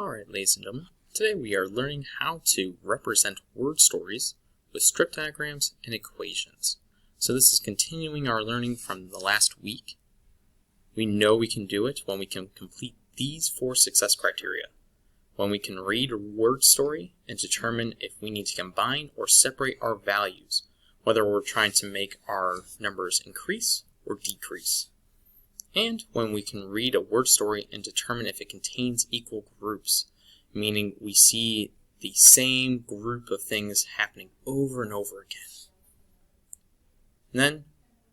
Alright, ladies and gentlemen, today we are learning how to represent word stories with strip diagrams and equations. So this is continuing our learning from the last week. We know we can do it when we can complete these 4 success criteria. When we can read a word story and determine if we need to combine or separate our values, whether we're trying to make our numbers increase or decrease. And when we can read a word story and determine if it contains equal groups, meaning we see the same group of things happening over and over again. And then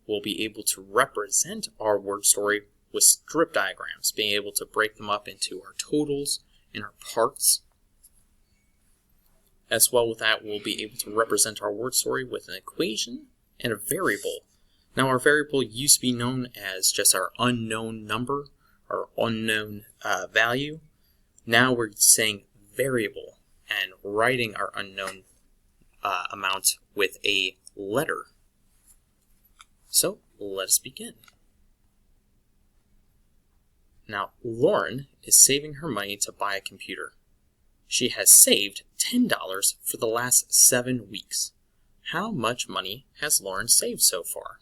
we'll be able to represent our word story with strip diagrams, being able to break them up into our totals and our parts. As well with that, we'll be able to represent our word story with an equation and a variable. Now our variable used to be known as just our unknown number, or unknown value. Now we're saying variable and writing our unknown amount with a letter. So let us begin. Now Lauren is saving her money to buy a computer. She has saved $10 for the last 7 weeks. How much money has Lauren saved so far?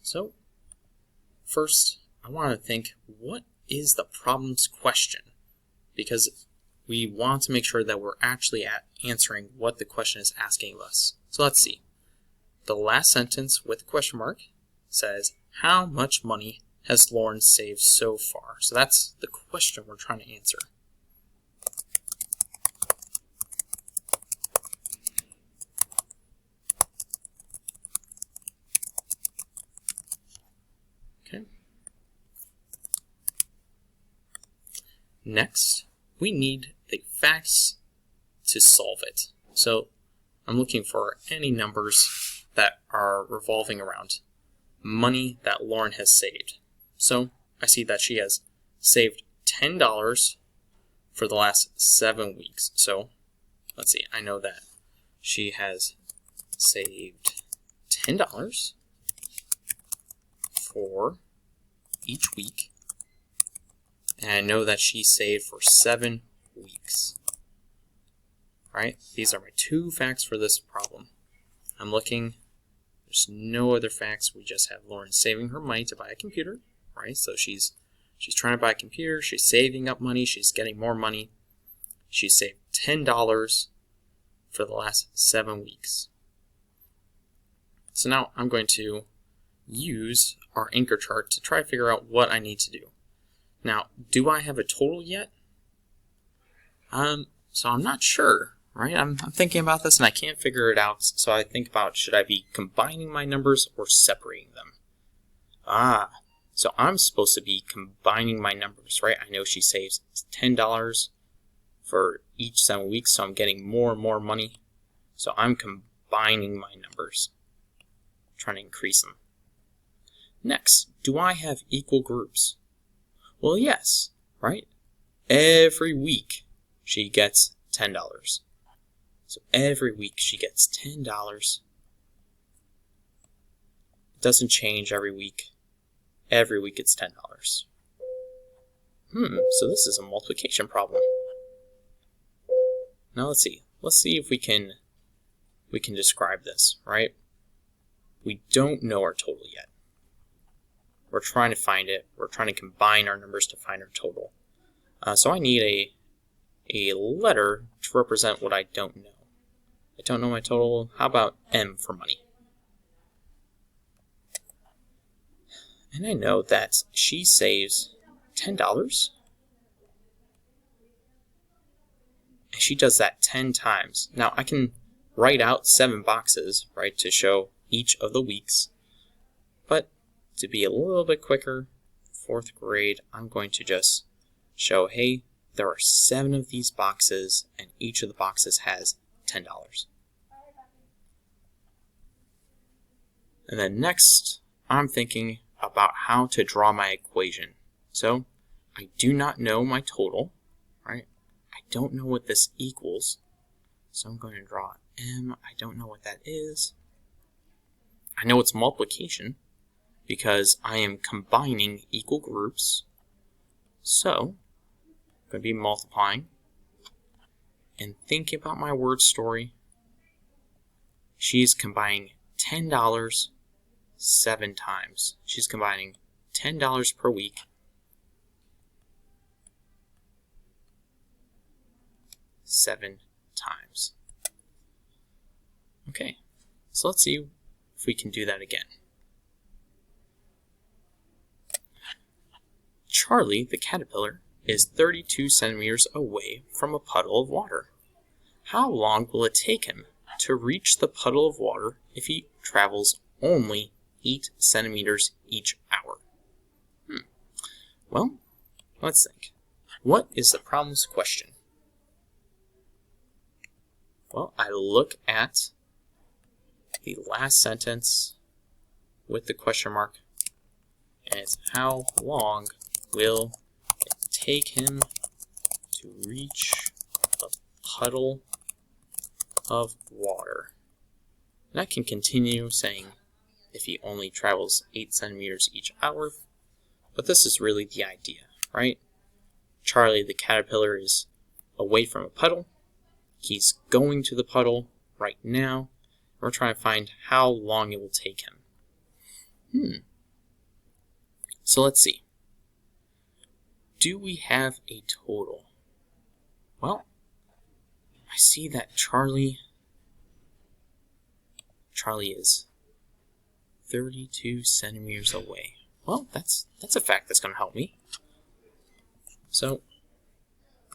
So, first, I want to think, what is the problem's question? Because we want to make sure that we're actually answering what the question is asking of us. So let's see. The last sentence with the question mark says, how much money has Lauren saved so far? So that's the question we're trying to answer. Next, we need the facts to solve it. So I'm looking for any numbers that are revolving around money that Lauren has saved. So I see that she has saved $10 for the last 7 weeks. So let's see, I know that she has saved $10 for each week. And I know that she saved for 7 weeks. Right? These are my 2 facts for this problem. I'm looking, there's no other facts. We just have Lauren saving her money to buy a computer. Right? So she's trying to buy a computer, she's saving up money, she's getting more money. She saved $10 for the last 7 weeks. So now I'm going to use our anchor chart to try to figure out what I need to do. Now, do I have a total yet? So I'm not sure, right? I'm thinking about this and I can't figure it out. So I think about, should I be combining my numbers or separating them? So I'm supposed to be combining my numbers, right? I know she saves $10 for each 7 weeks, so I'm getting more and more money. So I'm combining my numbers, trying to increase them. Next, do I have equal groups? Well, yes, right? Every week she gets $10. So every week she gets $10. It doesn't change every week. Every week it's $10. So this is a multiplication problem. Now let's see. Let's see if we can describe this, right? We don't know our total yet. We're trying to find it. We're trying to combine our numbers to find our total. So I need a letter to represent what I don't know. I don't know my total. How about M for money? And I know that she saves $10. And she does that 10 times. Now I can write out 7 boxes, right, to show each of the weeks. But to be a little bit quicker, 4th grade, I'm going to just show, hey, there are 7 of these boxes, and each of the boxes has $10. And then next, I'm thinking about how to draw my equation. So, I do not know my total, right? I don't know what this equals, so I'm going to draw M. I don't know what that is. I know it's multiplication, because I am combining equal groups. So going to be multiplying. And think about my word story. She's combining $10 7 times. She's combining $10 per week. Seven times. Okay, so let's see if we can do that again. Charlie, the caterpillar, is 32 centimeters away from a puddle of water. How long will it take him to reach the puddle of water if he travels only 8 centimeters each hour? Well, let's think. What is the problem's question? Well, I look at the last sentence with the question mark, and it's how long will it take him to reach the puddle of water? And I can continue saying if he only travels 8 centimeters each hour, but this is really the idea, right? Charlie the caterpillar is away from a puddle. He's going to the puddle right now. We're trying to find how long it will take him. So let's see. Do we have a total? Well, I see that Charlie is 32 centimeters away. Well, that's a fact that's going to help me. So,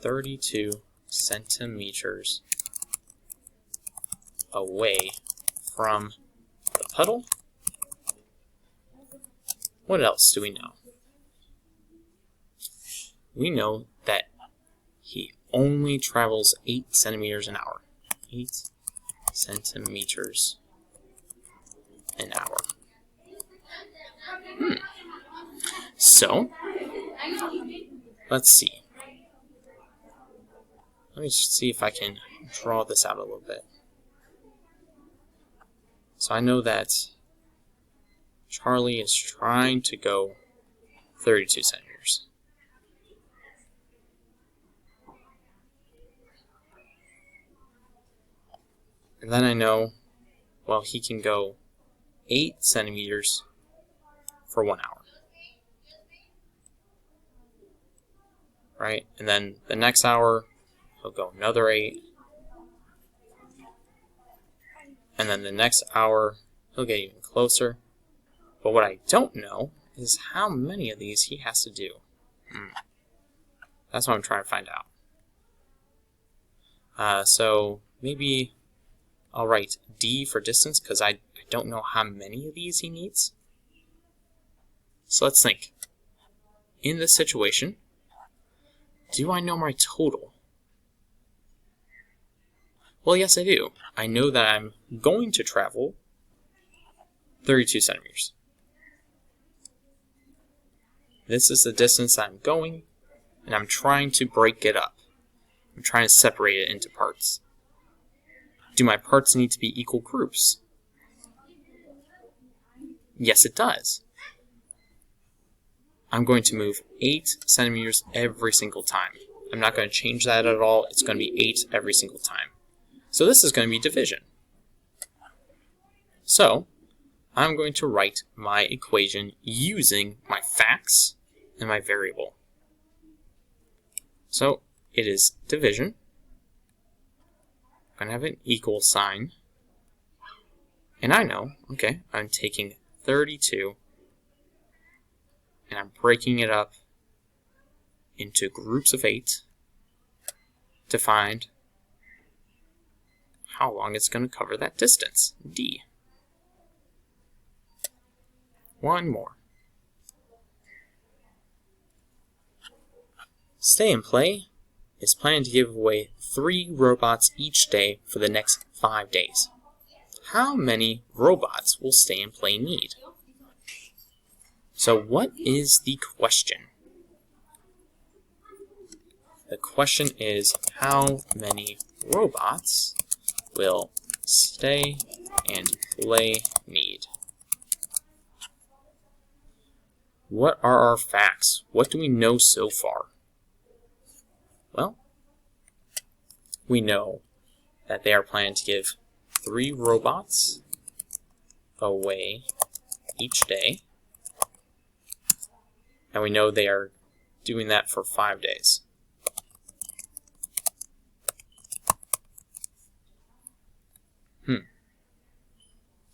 32 centimeters away from the puddle. What else do we know? We know that he only travels 8 centimeters an hour. 8 centimeters an hour. So, let's see. Let me just see if I can draw this out a little bit. So I know that Charlie is trying to go 32 centimeters. And then I know, well, he can go 8 centimeters for 1 hour. Right? And then the next hour, he'll go another 8. And then the next hour, he'll get even closer. But what I don't know is how many of these he has to do. That's what I'm trying to find out. So maybe I'll write D for distance because I don't know how many of these he needs. So let's think. In this situation, do I know my total? Well, yes, I do. I know that I'm going to travel 32 centimeters. This is the distance I'm going, and I'm trying to break it up. I'm trying to separate it into parts. Do my parts need to be equal groups? Yes, it does. I'm going to move 8 centimeters every single time. I'm not going to change that at all. It's going to be 8 every single time. So this is going to be division. So I'm going to write my equation using my facts and my variable. So it is division. I'm going to have an equal sign. And I know, okay, I'm taking 32 and I'm breaking it up into groups of 8 to find how long it's going to cover that distance, D. One more. Stay and Play is planning to give away 3 robots each day for the next 5 days. How many robots will Stay and Play need? So what is the question? The question is how many robots will Stay and Play need? What are our facts? What do we know so far? Well, we know that they are planning to give 3 robots away each day. And we know they are doing that for 5 days.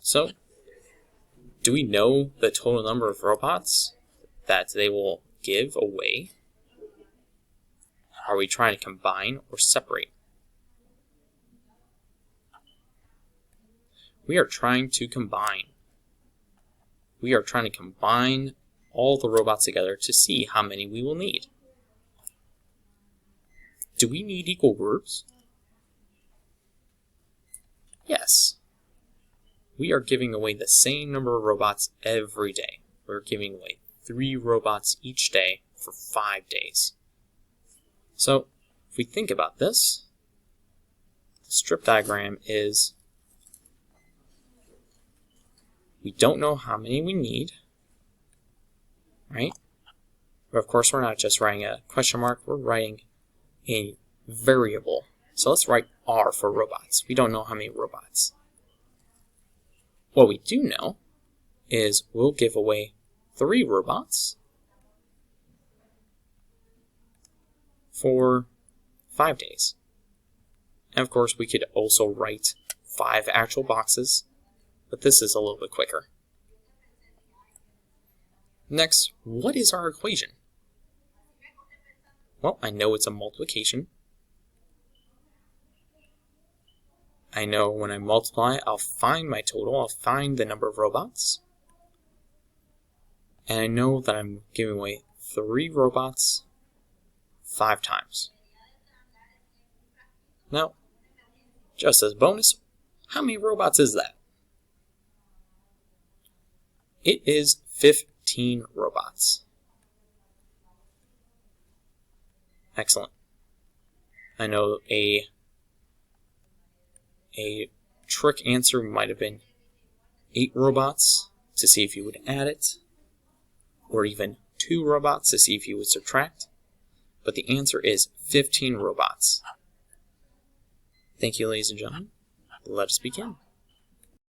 So, do we know the total number of robots that they will give away? Are we trying to combine or separate? We are trying to combine. We are trying to combine all the robots together to see how many we will need. Do we need equal groups? Yes. We are giving away the same number of robots every day. We're giving away 3 robots each day for 5 days. So, if we think about this, the strip diagram is we don't know how many we need, right? But of course, we're not just writing a question mark, we're writing a variable. So let's write R for robots. We don't know how many robots. What we do know is we'll give away 3 robots for 5 days. And of course, we could also write 5 actual boxes, but this is a little bit quicker. Next, what is our equation? Well, I know it's a multiplication. I know when I multiply, I'll find my total, I'll find the number of robots. And I know that I'm giving away 3 robots 5 times. Now, just as a bonus, how many robots is that? It is 15 robots. Excellent. I know a trick answer might have been 8 robots to see if you would add it, or even 2 robots to see if you would subtract, but the answer is 15 robots. Thank you, ladies and gentlemen. Let us begin.